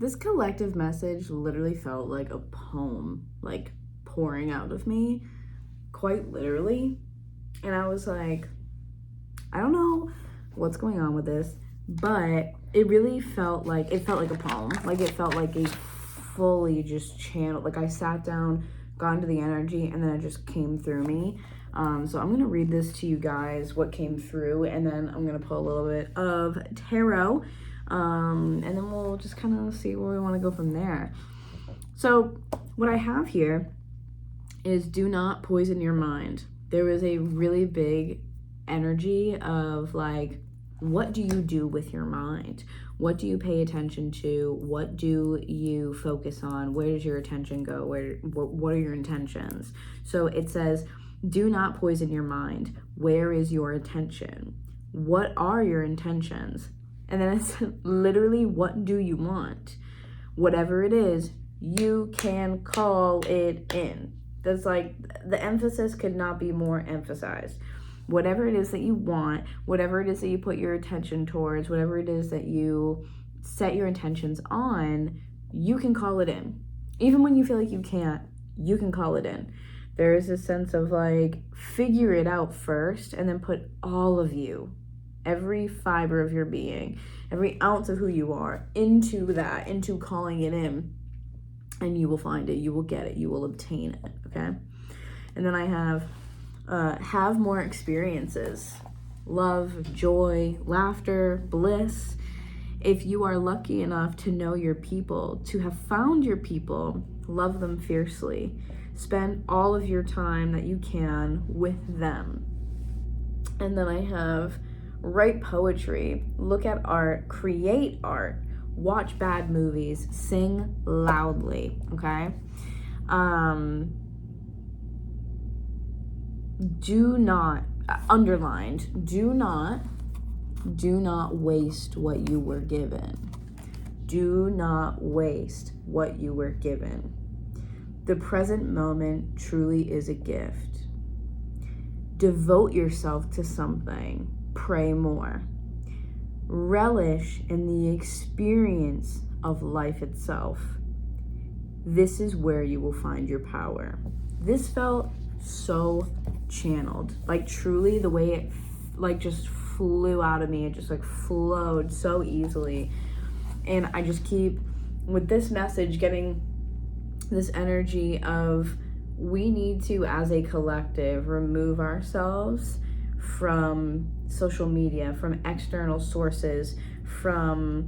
This collective message literally felt like a poem, like pouring out of me, quite literally. And I was like, I don't know what's going on with this, but it really felt like a poem. Like it felt like a fully just channel. Like I sat down, got into the energy, and then it just came through me. So I'm gonna read this to you guys, what came through, and then I'm gonna pull a little bit of tarot. And then we'll just kind of see where we want to go from there. So what I have here is do not poison your mind. There was a really big energy of like, what do you do with your mind? What do you pay attention to? What do you focus on? Where does your attention go? What are your intentions? So it says, do not poison your mind. Where is your attention? What are your intentions? And then it's literally, what do you want? Whatever it is, you can call it in. That's like, the emphasis could not be more emphasized. Whatever it is that you want, whatever it is that you put your attention towards, whatever it is that you set your intentions on, you can call it in. Even when you feel like you can't, you can call it in. There is a sense of like, figure it out first and then put all of you, every fiber of your being, every ounce of who you are into that, into calling it in, and you will find it, you will get it, you will obtain it, okay? And then I have more experiences, love, joy, laughter, bliss. If you are lucky enough to know your people, to have found your people, love them fiercely. Spend all of your time that you can with them. And then I have write poetry, look at art, create art, watch bad movies, sing loudly, okay? Do not, underlined, do not waste what you were given. Do not waste what you were given. The present moment truly is a gift. Devote yourself to something. Pray more. Relish in the experience of life itself. This is where you will find your power. This felt so channeled. Like truly the way it like just flew out of me. It just like flowed so easily. And I just keep, with this message, getting this energy of we need to, as a collective, remove ourselves from social media, from external sources, from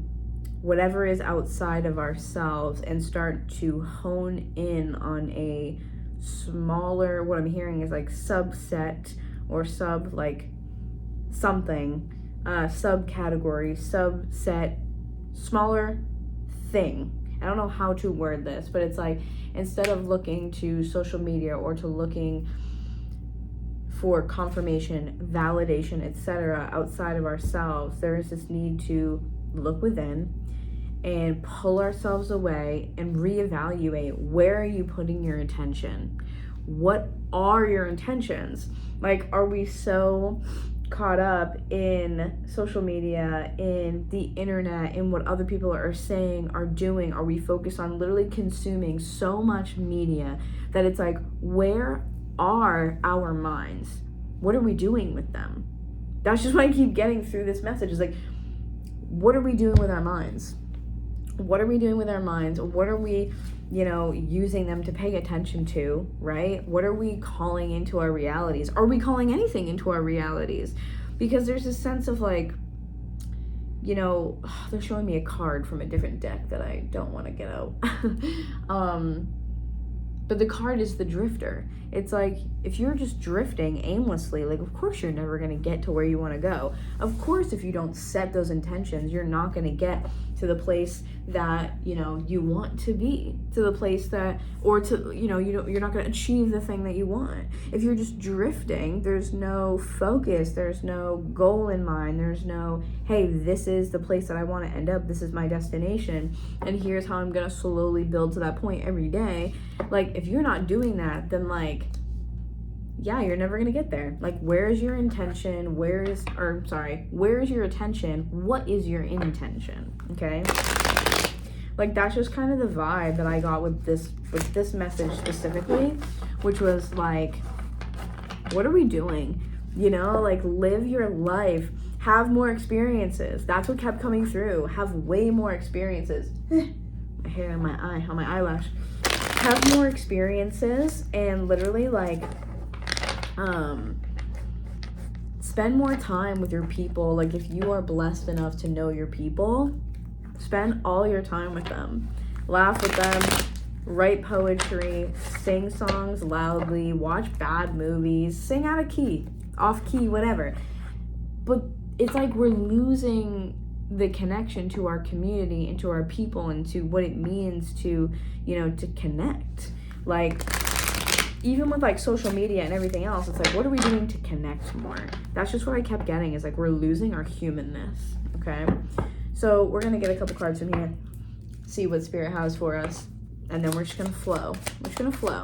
whatever is outside of ourselves, and start to hone in on a smaller, what I'm hearing is like subset or sub like something, subcategory, subset, smaller thing. I don't know how to word this, but it's like, instead of looking to social media or to looking for confirmation, validation, etc., outside of ourselves, there is this need to look within and pull ourselves away and reevaluate, where are you putting your attention? What are your intentions? Like, are we so caught up in social media, in the internet, in what other people are saying, are doing? Are we focused on literally consuming so much media that it's like, where are our minds? What are we doing with them? That's just what I keep getting through this message, is like, what are we doing with our minds? What are we doing with our minds? What are we, using them to pay attention to, right? What are we calling into our realities? Are we calling anything into our realities? Because there's a sense of like, they're showing me a card from a different deck that I don't want to get out. But the card is the drifter. It's like, if you're just drifting aimlessly, like, of course you're never going to get to where you want to go. Of course, if you don't set those intentions, you're not going to get to the place that, you want to be, to the place that, or to, you're not going to achieve the thing that you want. If you're just drifting, there's no focus, there's no goal in mind, there's no, hey, this is the place that I want to end up, this is my destination, and here's how I'm going to slowly build to that point every day. Like, if you're not doing that, then like, yeah, you're never going to get there. Like, where is your intention? Where is your attention? What is your intention? Okay. Like, that's just kind of the vibe that I got with this message specifically, which was like, what are we doing? You know, like, live your life, have more experiences. That's what kept coming through. Have way more experiences. My hair on my eye, on my eyelash. Have more experiences, and literally, like, spend more time with your people. Like, if you are blessed enough to know your people, spend all your time with them. Laugh with them, write poetry, sing songs loudly, watch bad movies, sing out of key, off key, whatever. But it's like we're losing the connection to our community and to our people and to what it means to, you know, to connect. Like, even with like social media and everything else, it's like, what are we doing to connect more? That's just what I kept getting, is like, we're losing our humanness. Okay, so we're gonna get a couple cards from here, see what Spirit has for us, and then we're just gonna flow. We're just gonna flow.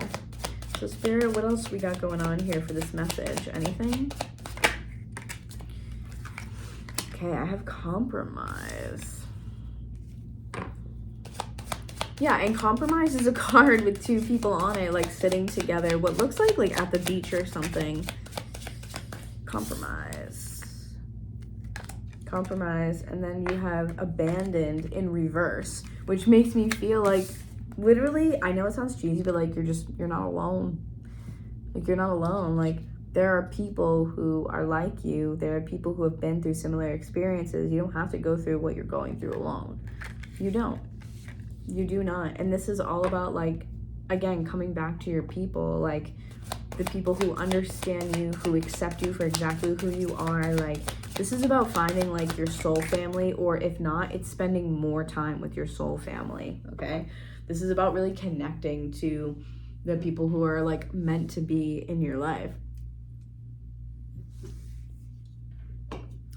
So Spirit, what else we got going on here for this message? Anything? Okay, I have compromise. Yeah, and compromise is a card with two people on it, like sitting together. What looks like at the beach or something. Compromise. Compromise, and then you have abandoned in reverse, which makes me feel like, literally, I know it sounds cheesy, but like, you're not alone. Like, you're not alone. Like, there are people who are like you. There are people who have been through similar experiences. You don't have to go through what you're going through alone. You don't. You do not. And this is all about, like, again, coming back to your people, like the people who understand you, who accept you for exactly who you are. Like, this is about finding like your soul family, or if not, it's spending more time with your soul family. Okay, this is about really connecting to the people who are like meant to be in your life.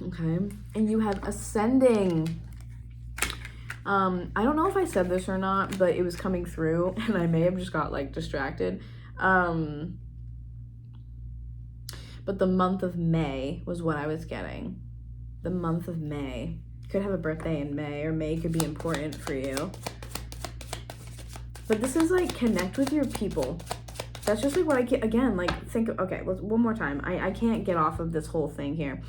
Okay, and you have ascending. I don't know if I said this or not, but it was coming through and I may have just got like distracted. But the month of May was what I was getting. The month of May. You could have a birthday in May, or May could be important for you. But this is like, connect with your people. That's just like what I get, again, like think, okay, one more time. I can't get off of this whole thing here.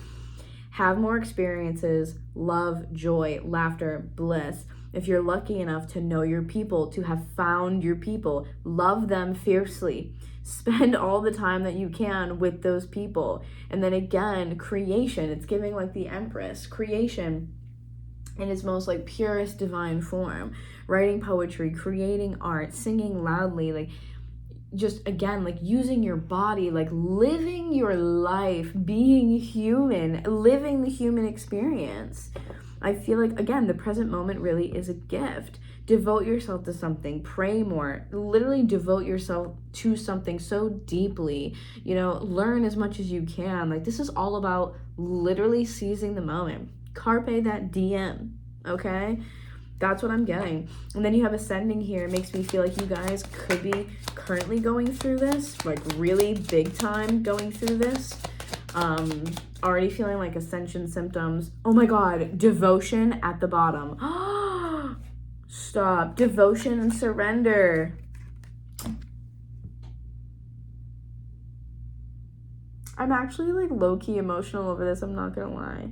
Have more experiences, love, joy, laughter, bliss. If you're lucky enough to know your people, to have found your people, love them fiercely. Spend all the time that you can with those people. And then again, creation. It's giving like the Empress. Creation in its most like purest divine form. Writing poetry, creating art, singing loudly, like just again, like using your body, like living your life, being human, living the human experience. I feel like, again, the present moment really is a gift. Devote yourself to something, pray more, literally devote yourself to something so deeply, you know, learn as much as you can. Like, this is all about literally seizing the moment. Carpe that DM, okay? That's what I'm getting. And then you have ascending here. It makes me feel like you guys could be currently going through this, like really big time going through this. Already feeling like ascension symptoms. Oh my God, devotion at the bottom. Stop. Devotion and surrender. I'm actually like low-key emotional over this, I'm not gonna lie.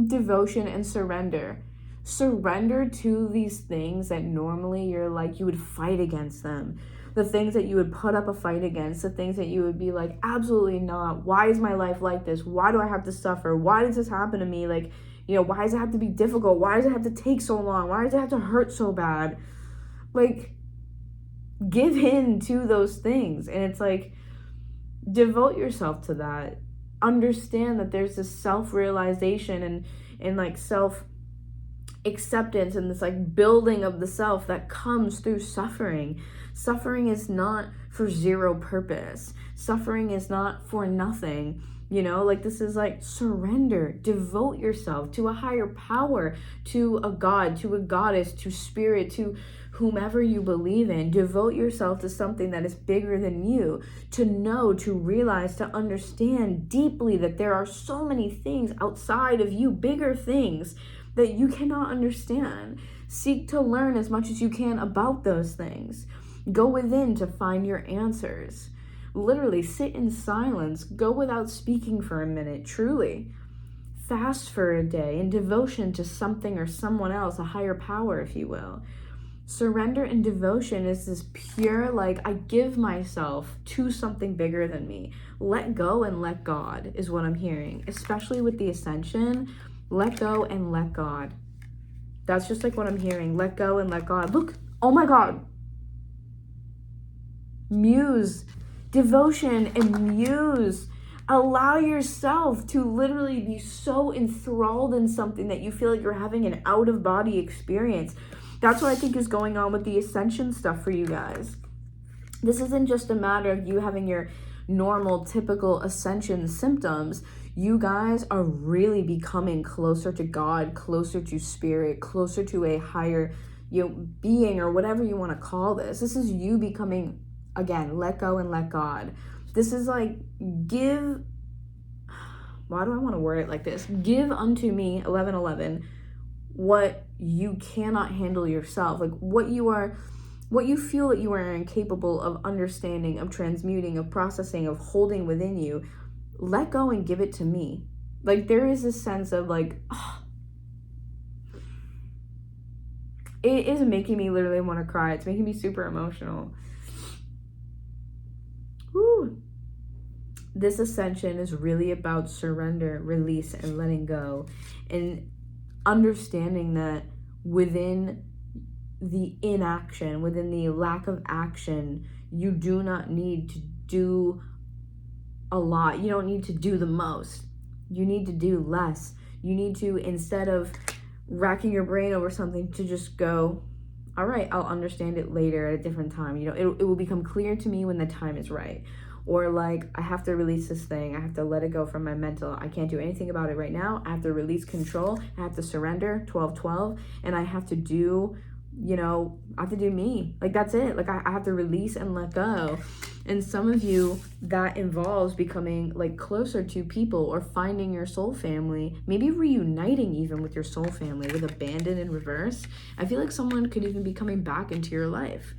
Devotion and surrender. Surrender to these things that normally you're like, you would fight against them. The things that you would put up a fight against, the things that you would be like, absolutely not. Why is my life like this? Why do I have to suffer? Why does this happen to me? Like, you know, why does it have to be difficult? Why does it have to take so long? Why does it have to hurt so bad? Like, give in to those things. And it's like, devote yourself to that. Understand that there's this self-realization and like self-acceptance and this like building of the self that comes through suffering. Suffering is not for zero purpose. Suffering is not for nothing. You know, like this is like surrender, devote yourself to a higher power, to a God, to a goddess, to spirit, to whomever you believe in. Devote yourself to something that is bigger than you, to know, to realize, to understand deeply that there are so many things outside of you, bigger things that you cannot understand. Seek to learn as much as you can about those things. Go within to find your answers. Literally sit in silence. Go without speaking for a minute, truly. Fast for a day in devotion to something or someone else, a higher power, if you will. Surrender and devotion is this pure, like, I give myself to something bigger than me. Let go and let God is what I'm hearing, especially with the ascension. Let go and let God. That's just like what I'm hearing. Let go and let God. Look, oh my God. Muse, devotion and muse. Allow yourself to literally be so enthralled in something that you feel like you're having an out-of-body experience. That's what I think is going on with the ascension stuff for you guys. This isn't just a matter of you having your normal, typical ascension symptoms. You guys are really becoming closer to God, closer to spirit, closer to a higher, being, or whatever you want to call this. This is you becoming, again, let go and let God. This is like, why do I want to word it like this? Give unto me, 11:11, what you cannot handle yourself. Like what you feel that you are incapable of understanding, of transmuting, of processing, of holding within you. Let go and give it to me. Like there is this sense of like, it is making me literally want to cry. It's making me super emotional. Whew. This ascension is really about surrender, release, and letting go. And understanding that within the inaction, within the lack of action, you do not need to do a lot. You don't need to do the most. You need to do less. You need to, instead of racking your brain over something, to just go, all right, I'll understand it later at a different time. It will become clear to me when the time is right. Or like, I have to release this thing. I have to let it go from my mental. I can't do anything about it right now. I have to release control. I have to surrender, 12:12. And I have to do, I have to do me. Like, that's it. Like, I have to release and let go. And some of you, that involves becoming like closer to people or finding your soul family, maybe reuniting even with your soul family with abandon in reverse. I feel like someone could even be coming back into your life.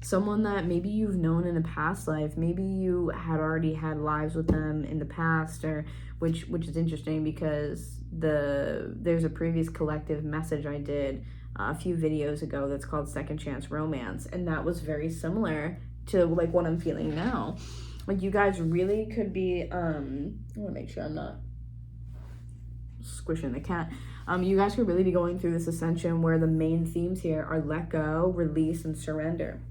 Someone that maybe you've known in a past life, maybe you had already had lives with them in the past, or which is interesting because there's a previous collective message I did a few videos ago that's called Second Chance Romance, and that was very similar to like what I'm feeling now. Like you guys really could be I want to make sure I'm not squishing the cat. You guys could really be going through this ascension where the main themes here are let go, release, and surrender.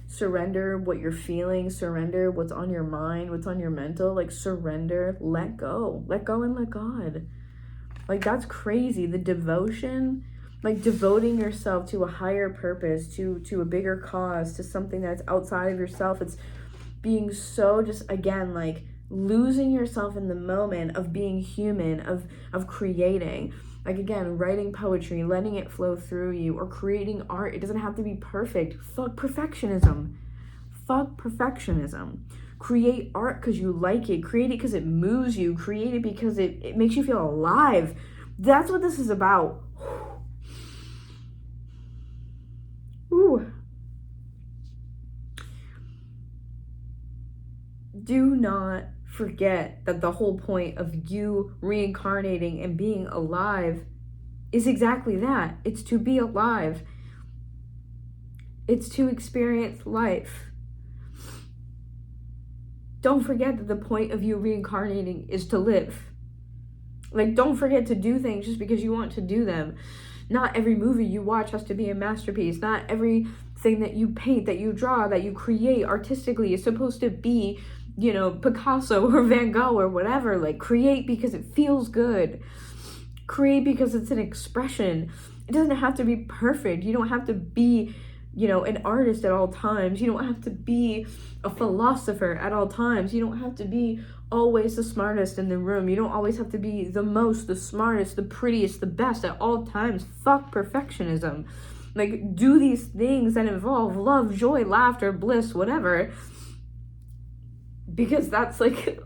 Surrender what you're feeling, surrender what's on your mind, what's on your mental, like surrender, let go and let God. Like that's crazy. The devotion, like devoting yourself to a higher purpose, to a bigger cause, to something that's outside of yourself. It's being so just, again, like losing yourself in the moment of being human, of creating. Like, again, writing poetry, letting it flow through you, or creating art. It doesn't have to be perfect. Fuck perfectionism. Fuck perfectionism. Create art because you like it. Create it because it moves you. Create it because it makes you feel alive. That's what this is about. Ooh. Do not forget that the whole point of you reincarnating and being alive is exactly that. It's to be alive. It's to experience life. Don't forget that the point of you reincarnating is to live. Like, don't forget to do things just because you want to do them. Not every movie you watch has to be a masterpiece. Not everything that you paint, that you draw, that you create artistically is supposed to be, Picasso or Van Gogh or whatever. Like, create because it feels good. Create because it's an expression. It doesn't have to be perfect. You don't have to be, an artist at all times. You don't have to be a philosopher at all times. You don't have to be always the smartest in the room. You don't always have to be the most, the smartest, the prettiest, the best at all times. Fuck perfectionism. Like, do these things that involve love, joy, laughter, bliss, whatever. Because that's like,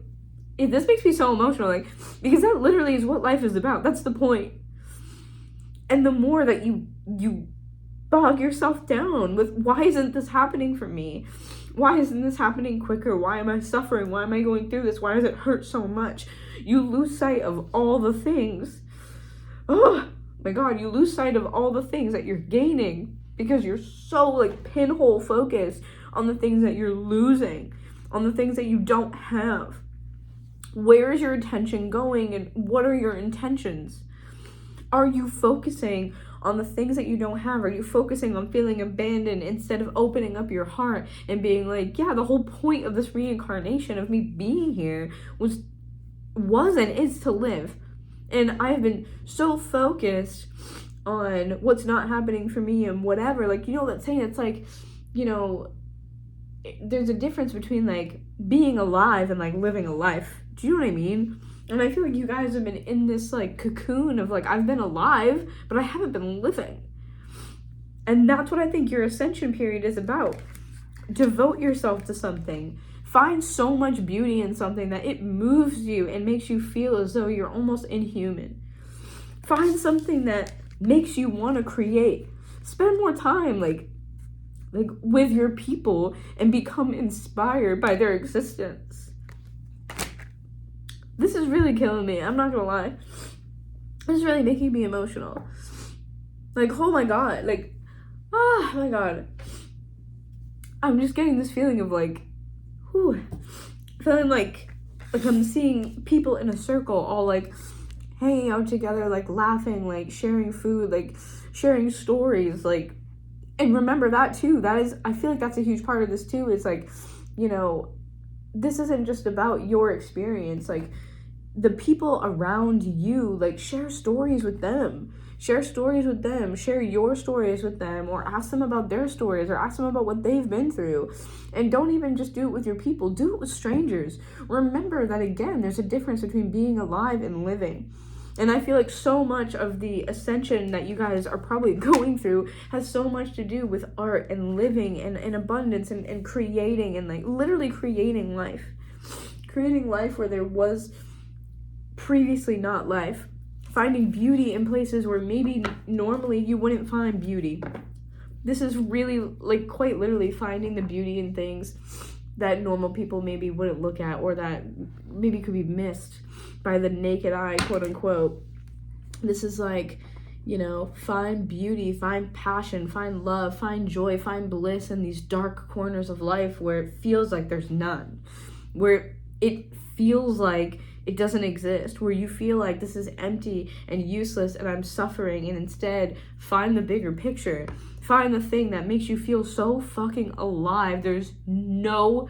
this makes me so emotional. Like, because that literally is what life is about. That's the point. And the more that you bog yourself down with, why isn't this happening for me? Why isn't this happening quicker? Why am I suffering? Why am I going through this? Why does it hurt so much? You lose sight of all the things. Oh my God, you lose sight of all the things that you're gaining because you're so like pinhole focused on the things that you're losing, on the things that you don't have. Where is your attention going, and what are your intentions? Are you focusing on the things that you don't have? Are you focusing on feeling abandoned instead of opening up your heart and being like, yeah, the whole point of this reincarnation, of me being here, was and is to live. And I've been so focused on what's not happening for me and whatever. Like, you know that saying, it's like, you know, there's a difference between like being alive and like living a life. Do you know what I mean? And I feel like you guys have been in this like cocoon of like, I've been alive, but I haven't been living. And that's what I think your ascension period is about. Devote yourself to something. Find so much beauty in something that it moves you and makes you feel as though you're almost inhuman. Find something that makes you want to create. Spend more time like with your people and become inspired by their existence. This is really killing me. I'm not gonna lie. This is really making me emotional. Like, oh my God. Like, oh my God. I'm just getting this feeling of like, feeling like I'm seeing people in a circle all like hanging out together, like laughing, like sharing food, like sharing stories, like, and remember that too. That is, I feel like that's a huge part of this too. It's like, you know, this isn't just about your experience. Like, the people around you, like, share stories with them. Share stories with them. Share your stories with them, or ask them about their stories, or ask them about what they've been through. And don't even just do it with your people. Do it with strangers. Remember that, again, there's a difference between being alive and living. And I feel like so much of the ascension that you guys are probably going through has so much to do with art and living and abundance and creating, and like literally creating life. Creating life where there was previously not life. Finding beauty in places where maybe normally you wouldn't find beauty. This is really like quite literally finding the beauty in things that normal people maybe wouldn't look at, or that maybe could be missed by the naked eye, quote unquote. This is like, you know, find beauty, find passion, find love, find joy, find bliss in these dark corners of life where it feels like there's none, where it feels like it doesn't exist, where you feel like this is empty and useless and I'm suffering, and instead find the bigger picture. Find the thing that makes you feel so fucking alive. There's no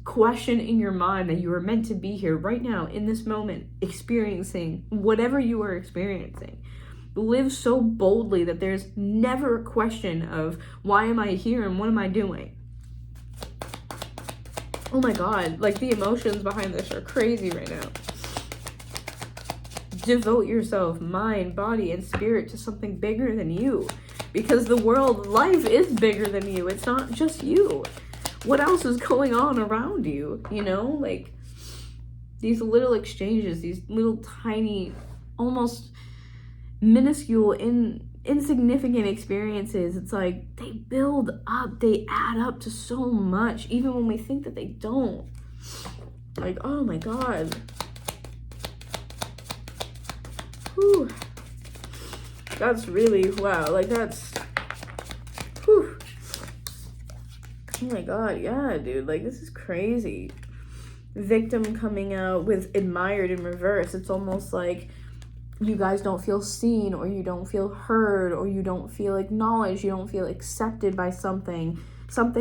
question in your mind that you are meant to be here right now in this moment, experiencing whatever you are experiencing. Live so boldly that there's never a question of why am I here and what am I doing? Oh my God, like the emotions behind this are crazy right now. Devote yourself, mind, body, and spirit to something bigger than you. Because the world, life is bigger than you. It's not just you. What else is going on around you? You know, like these little exchanges, these little tiny, almost minuscule, insignificant experiences. It's like they build up, they add up to so much, even when we think that they don't. Like, oh my God. Whew. That's really, wow, like that's, whew. Oh my God, yeah, dude, like this is crazy. Victim coming out with admired in reverse. It's almost like you guys don't feel seen, or you don't feel heard, or you don't feel acknowledged, you don't feel accepted by something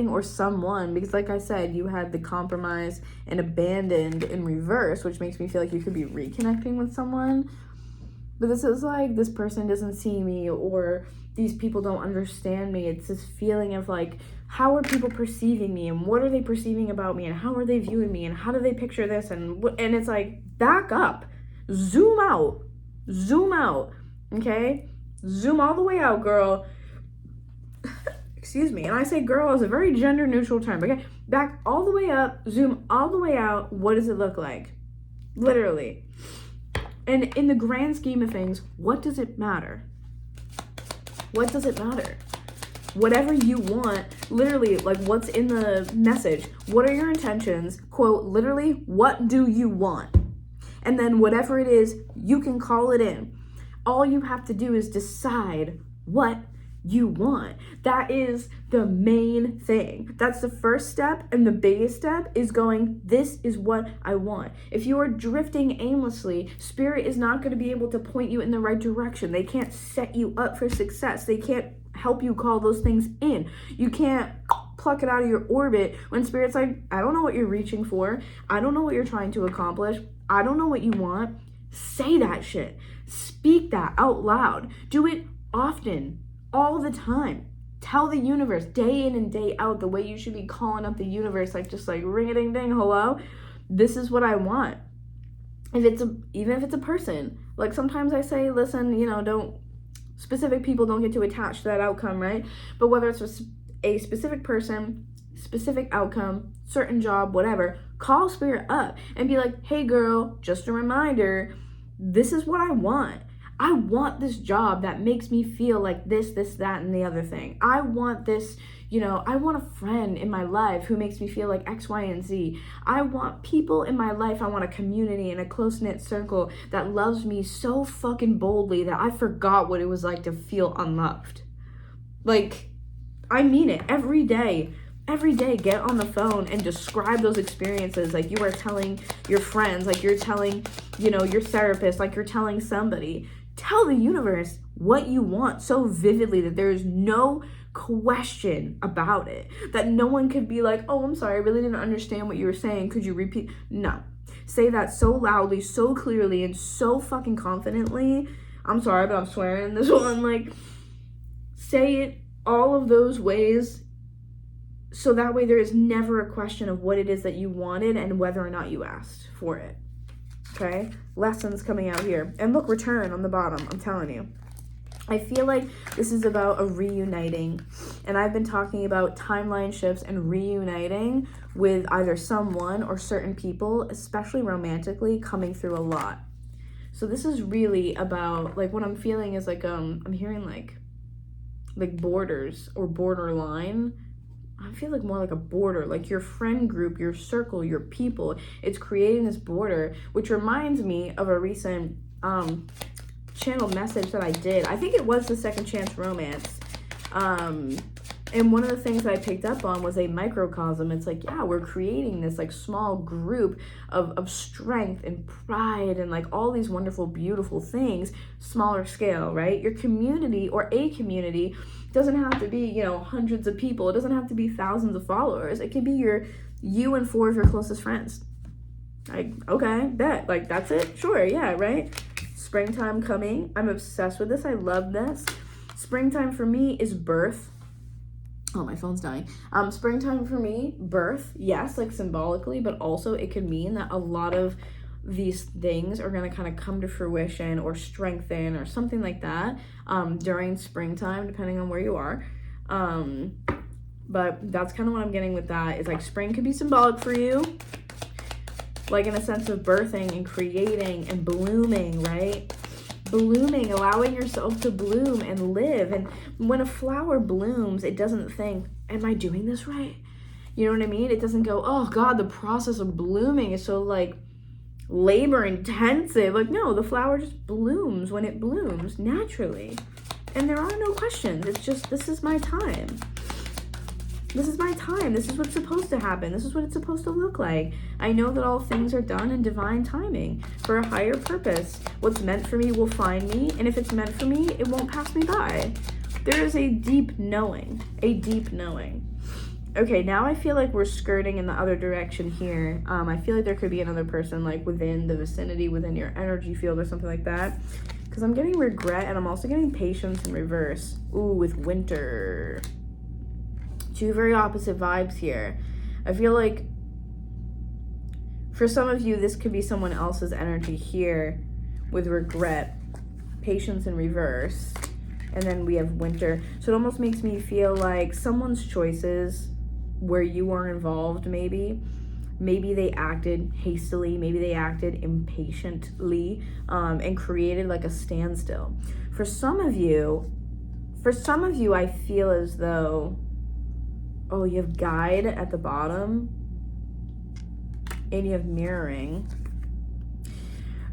or someone, because like I said, you had the compromise and abandoned in reverse, which makes me feel like you could be reconnecting with someone. But this is like, this person doesn't see me, or these people don't understand me. It's this feeling of like, how are people perceiving me, and what are they perceiving about me, and how are they viewing me, and how do they picture this, and it's like, back up, zoom out, okay? Zoom all the way out, girl. Excuse me. And I say girl is a very gender neutral term, okay? Back all the way up, zoom all the way out. What does it look like? Literally. And in the grand scheme of things, what does it matter? What does it matter? Whatever you want, literally, like what's in the message, what are your intentions, quote, literally, what do you want? And then whatever it is, you can call it in. All you have to do is decide what you want. That is the main thing. That's the first step, and the biggest step is going, this is what I want. If you are drifting aimlessly, spirit is not going to be able to point you in the right direction. They can't set you up for success. They can't help you call those things in. You can't pluck it out of your orbit when spirit's like, I don't know what you're reaching for. I don't know what you're trying to accomplish. I don't know what you want. Say that shit. Speak that out loud. Do it often. All the time. Tell the universe day in and day out the way you should be calling up the universe, like just like ring-a-ding-ding, hello, this is what I want. Even if it's a person, like sometimes I say, listen, specific people don't get too attached to that outcome, right? But whether it's a specific person, specific outcome, certain job, whatever, call spirit up and be like, hey girl, just a reminder, this is what I want. I want this job that makes me feel like this, that, and the other thing. I want this, I want a friend in my life who makes me feel like X, Y, and Z. I want people in my life. I want a community and a close-knit circle that loves me so fucking boldly that I forgot what it was like to feel unloved. Like, I mean it every day. Every day, get on the phone and describe those experiences like you are telling your friends, like you're telling, your therapist, like you're telling somebody. Tell the universe what you want so vividly that there is no question about it. That no one could be like, oh, I'm sorry, I really didn't understand what you were saying. Could you repeat? No. Say that so loudly, so clearly, and so fucking confidently. I'm sorry, but I'm swearing in this one. Like, say it all of those ways so that way there is never a question of what it is that you wanted and whether or not you asked for it. Okay, lessons coming out here. And look, return on the bottom, I'm telling you. I feel like this is about a reuniting. And I've been talking about timeline shifts and reuniting with either someone or certain people, especially romantically, coming through a lot. So this is really about, like, what I'm feeling is like, I'm hearing like borders or borderline. I feel like more like a border, like your friend group, your circle, your people. It's creating this border, which reminds me of a recent channel message that I did. I think it was the Second Chance Romance. And one of the things that I picked up on was a microcosm. It's like, yeah, we're creating this like small group of strength and pride and like all these wonderful, beautiful things, smaller scale, right? Your community or a community doesn't have to be, hundreds of people. It doesn't have to be thousands of followers. It can be you and 4 of your closest friends. Like, okay, bet. Like, that's it? Sure, yeah, right? Springtime coming. I'm obsessed with this. I love this. Springtime for me is birth. Oh, my phone's dying. Springtime for me, birth, yes, like symbolically, but also it could mean that a lot of these things are going to kind of come to fruition or strengthen or something like that during springtime, depending on where you are. But that's kind of what I'm getting with that, is like spring could be symbolic for you, like in a sense of birthing and creating and blooming, right? Blooming, allowing yourself to bloom and live. And when a flower blooms, it doesn't think, am I doing this right? You know what I mean? It doesn't go, oh God, the process of blooming is so like labor intensive. Like, no, the flower just blooms when it blooms naturally. And there are no questions. It's just, this is my time. This is my time. This is what's supposed to happen. This is what it's supposed to look like. I know that all things are done in divine timing for a higher purpose. What's meant for me will find me, and if it's meant for me, it won't pass me by. There is a deep knowing, Okay, now I feel like we're skirting in the other direction here. I feel like there could be another person like within the vicinity, within your energy field or something like that. Because I'm getting regret, and I'm also getting patience in reverse. Ooh, with winter. Two very opposite vibes here. I feel like for some of you, this could be someone else's energy here with regret, patience in reverse, and then we have winter. So it almost makes me feel like someone's choices where you are involved, maybe they acted hastily, maybe they acted impatiently, and created like a standstill. For some of you, For some of you, I feel as though, oh, you have guide at the bottom and you have mirroring.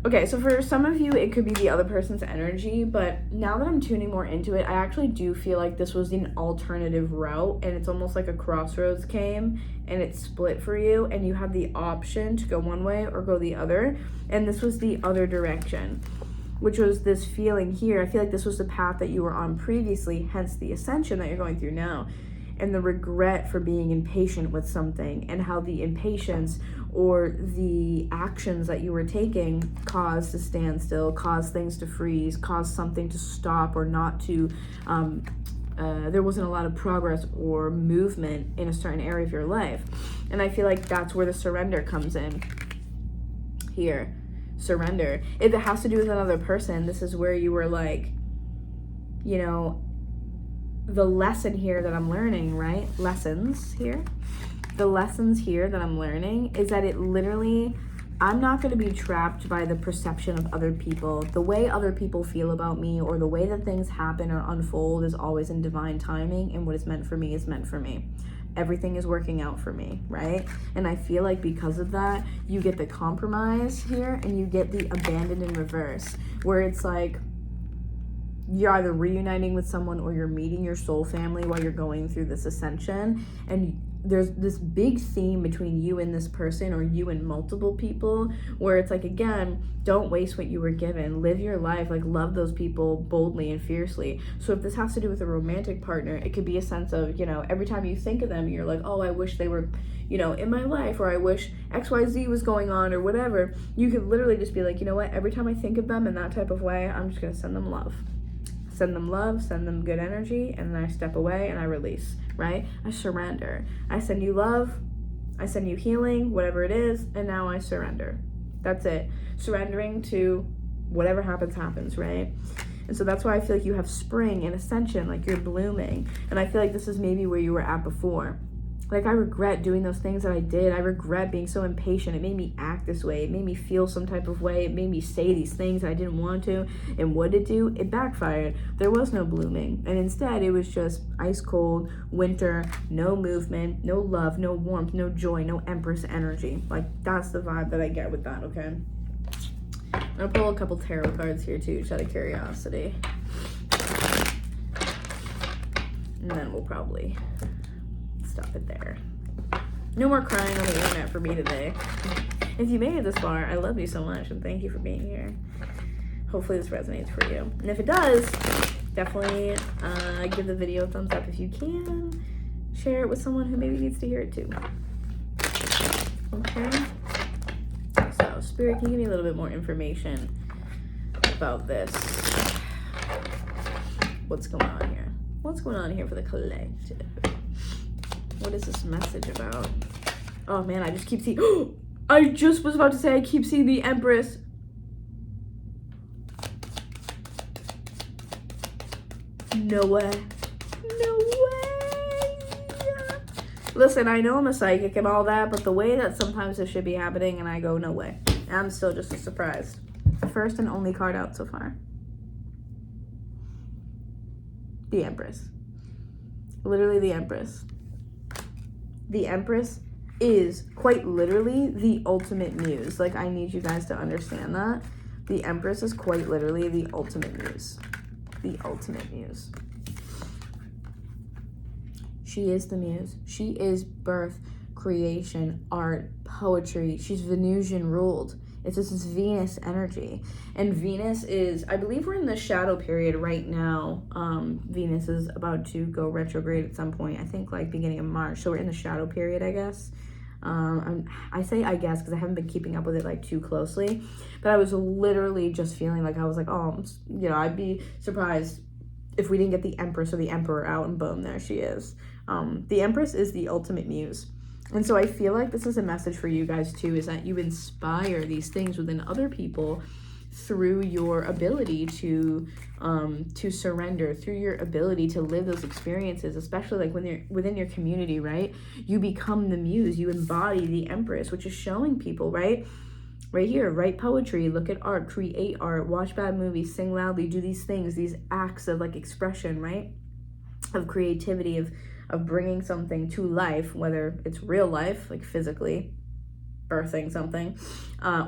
Okay, so for some of you, it could be the other person's energy, but now that I'm tuning more into it, I actually do feel like this was an alternative route, and it's almost like a crossroads came and it split for you, and you have the option to go one way or go the other, and this was the other direction, which was this feeling here. I feel like this was the path that you were on previously, hence the ascension that you're going through now, and the regret for being impatient with something, and how the impatience or the actions that you were taking caused to stand still, caused things to freeze, caused something to stop or not to, there wasn't a lot of progress or movement in a certain area of your life. And I feel like that's where the surrender comes in here. Surrender. If it has to do with another person, this is where you were like, you know, the lesson here that I'm learning, right? Lessons here. The lessons here that I'm learning is that it literally, I'm not going to be trapped by the perception of other people. The way other people feel about me or the way that things happen or unfold is always in divine timing, and what is meant for me is meant for me. Everything is working out for me, right? And I feel like because of that, you get the compromise here and you get the abandoned in reverse, where it's like, you're either reuniting with someone or you're meeting your soul family while you're going through this ascension, and there's this big theme between you and this person, or you and multiple people, where it's like, again, don't waste what you were given. Live your life, like love those people boldly and fiercely. So if this has to do with a romantic partner, it could be a sense of, you know, every time you think of them, you're like, oh, I wish they were, you know, in my life, or I wish XYZ was going on, or whatever. You could literally just be like, you know what, every time I think of them in that type of way, I'm just gonna send them love. Send them love, send them good energy, and then I step away and I release, right? I surrender. I send you love, I send you healing, whatever it is, and now I surrender. That's it. Surrendering to whatever happens, right? And so that's why I feel like you have spring and ascension, like you're blooming. And I feel like this is maybe where you were at before. Like, I regret doing those things that I did. I regret being so impatient. It made me act this way. It made me feel some type of way. It made me say these things that I didn't want to. And what did it do? It backfired. There was no blooming. And instead, it was just ice cold, winter, no movement, no love, no warmth, no joy, no Empress energy. Like, that's the vibe that I get with that, okay? I'm going to pull a couple tarot cards here, too, just out of curiosity. And then we'll probably stop it there. No more crying on the internet for me today. If you made it this far, I love you so much, and thank you for being here. Hopefully this resonates for you. And if it does, definitely give the video a thumbs up if you can. Share it with someone who maybe needs to hear it too. Okay? So, Spirit, can you give me a little bit more information about this? What's going on here? What's going on here for the collective? What is this message about? Oh man, I just keep seeing, I just was about to say I keep seeing the Empress. No way. No way. Listen, I know I'm a psychic and all that, but the way that sometimes this should be happening and I go, no way. I'm still just as surprised. First and only card out so far. The Empress. Literally the Empress. The Empress is quite literally the ultimate muse. Like, I need you guys to understand that. The Empress is quite literally the ultimate muse. The ultimate muse. She is the muse. She is birth, creation, art, poetry. She's Venusian ruled. It's just this Venus energy. And Venus is, I believe we're in the shadow period right now. Venus is about to go retrograde at some point. I think like beginning of March. So we're in the shadow period, I guess. I say I guess because I haven't been keeping up with it like too closely. But I was literally just feeling like, I was like, oh, you know, I'd be surprised if we didn't get the Empress or the Emperor out, and boom, there she is. The Empress is the ultimate muse. And so I feel like this is a message for you guys too, is that you inspire these things within other people through your ability to surrender, through your ability to live those experiences, especially like when you're within your community, right? You become the muse, you embody the Empress, which is showing people, right? right here, write poetry, look at art, create art, watch bad movies, sing loudly, do these things, these acts of like expression, right? Of creativity, of bringing something to life, whether it's real life, like physically birthing something,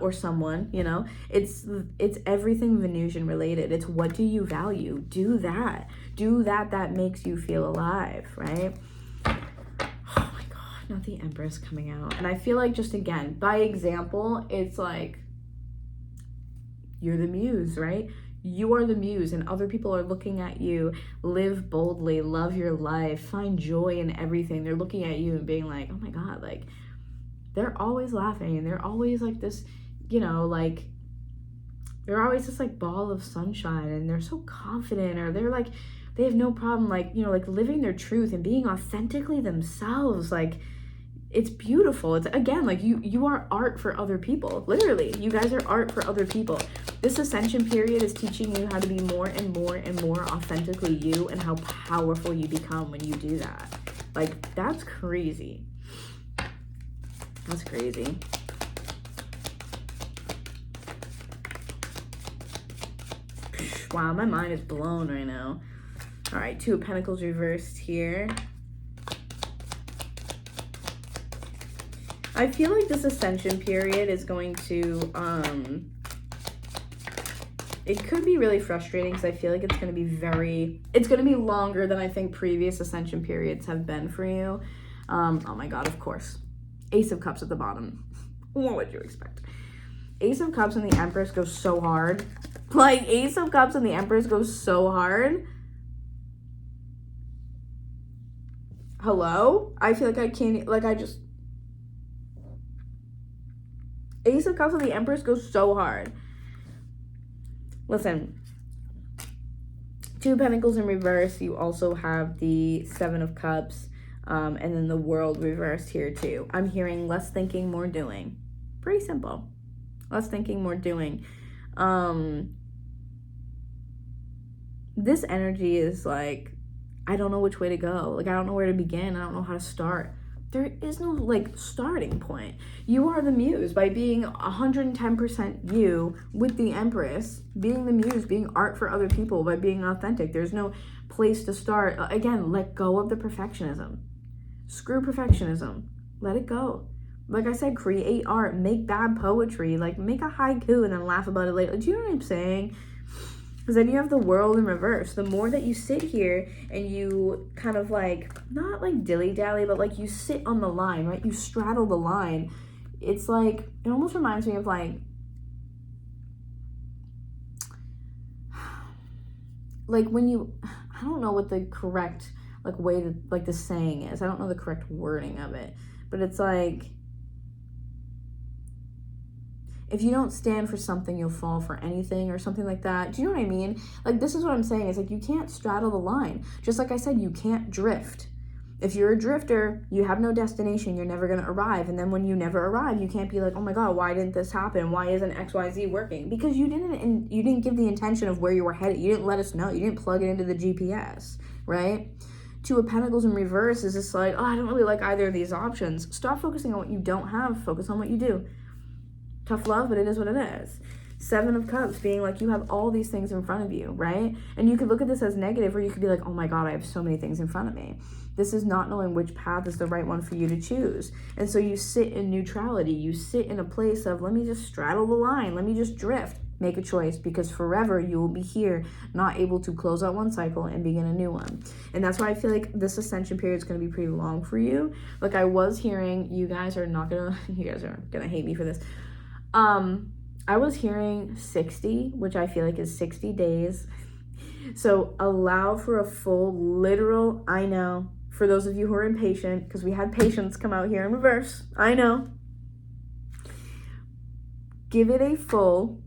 or someone, you know, it's everything Venusian related. It's what do you value? Do that makes you feel alive, right? Oh my God, not the Empress coming out. And I feel like, just again, by example, it's like, you're the muse, right? You are the muse, and other people are looking at you. Live boldly, love your life, find joy in everything. They're looking at you and being like, oh my God, like, they're always laughing, and they're always like this, you know, like, they're always this like ball of sunshine, and they're so confident, or they're like, they have no problem, like, you know, like living their truth and being authentically themselves. Like, it's beautiful. It's, again, like, you are art for other people. Literally, you guys are art for other people. This ascension period is teaching you how to be more and more and more authentically you, and how powerful you become when you do that. Like, that's crazy. That's crazy. Wow, my mind is blown right now. All right, Two of Pentacles reversed here. I feel like this ascension period is going to, it could be really frustrating, because I feel like it's going to be it's going to be longer than I think previous ascension periods have been for you. Oh my God, of course. Ace of Cups at the bottom. What would you expect? Ace of Cups and the Empress goes so hard. Like, Ace of Cups and the Empress goes so hard. Hello? I feel like I can't, like, Ace of Cups and the Empress goes so hard. Listen. Two of Pentacles in reverse. You also have the Seven of Cups. And then the World reversed here too. I'm hearing less thinking, more doing. Pretty simple. Less thinking, more doing. This energy is like, I don't know which way to go. Like, I don't know where to begin. I don't know how to start. There is no, like, starting point. You are the muse by being 110% you with the Empress. Being the muse, being art for other people by being authentic. There's no place to start. Again, let go of the perfectionism. Screw perfectionism. Let it go. Like I said, create art, make bad poetry, like make a haiku and then laugh about it later. Do you know what I'm saying? Because then you have the World in reverse. The more that you sit here and you kind of like, not like dilly-dally, but like you sit on the line, right? You straddle the line. It's like, it almost reminds me of like when you, I don't know what the correct like way to, like, the saying is. I don't know the correct wording of it, but it's like, if you don't stand for something, you'll fall for anything, or something like that. Do you know what I mean? Like, this is what I'm saying. It's like, you can't straddle the line. Just like I said, you can't drift. If you're a drifter, you have no destination. You're never going to arrive. And then when you never arrive, you can't be like, oh my God, why didn't this happen? Why isn't XYZ working? Because you didn't give the intention of where you were headed. You didn't let us know. You didn't plug it into the GPS, right? Two of Pentacles in reverse is just like, oh, I don't really like either of these options. Stop focusing on what you don't have. Focus on what you do. Tough love, but it is what it is. Seven of Cups being like, you have all these things in front of you, right? And you could look at this as negative, or you could be like, oh my God, I have so many things in front of me. This is not knowing which path is the right one for you to choose. And so you sit in neutrality. You sit in a place of, let me just straddle the line. Let me just drift. Make a choice, because forever you will be here, not able to close out one cycle and begin a new one. And that's why I feel like this ascension period is going to be pretty long for you. Like, I was hearing, you guys are gonna hate me for this. I was hearing 60, which I feel like is 60 days. So allow for a full literal, I know, for those of you who are impatient, because we had patience come out here in reverse. I know. Give it a full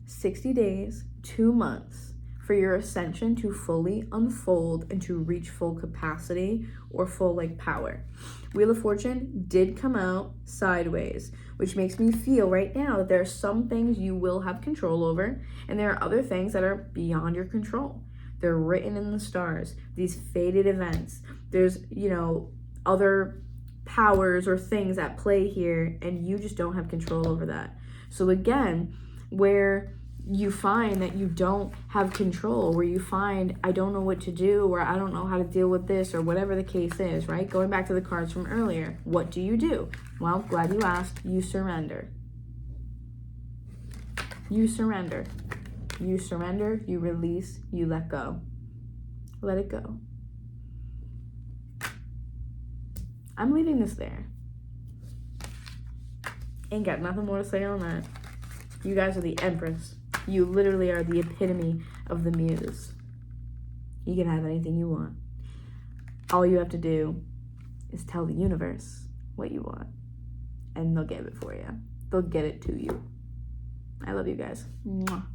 60 days, 2 months for your ascension to fully unfold and to reach full capacity or full like power. Wheel of Fortune did come out sideways, which makes me feel right now that there are some things you will have control over, and there are other things that are beyond your control. They're written in the stars, these fated events. There's, you know, other powers or things at play here, and you just don't have control over that. So again, where you find that you don't have control, where you find I don't know what to do, or I don't know how to deal with this, or whatever the case is, right? Going back to the cards from earlier, what do you do? Well, glad you asked. You surrender. You surrender. You surrender, you release, you let go. Let it go. I'm leaving this there. Ain't got nothing more to say on that. You guys are the Empress. You literally are the epitome of the muse. You can have anything you want. All you have to do is tell the universe what you want, and they'll give it for you. They'll get it to you. I love you guys. Mwah.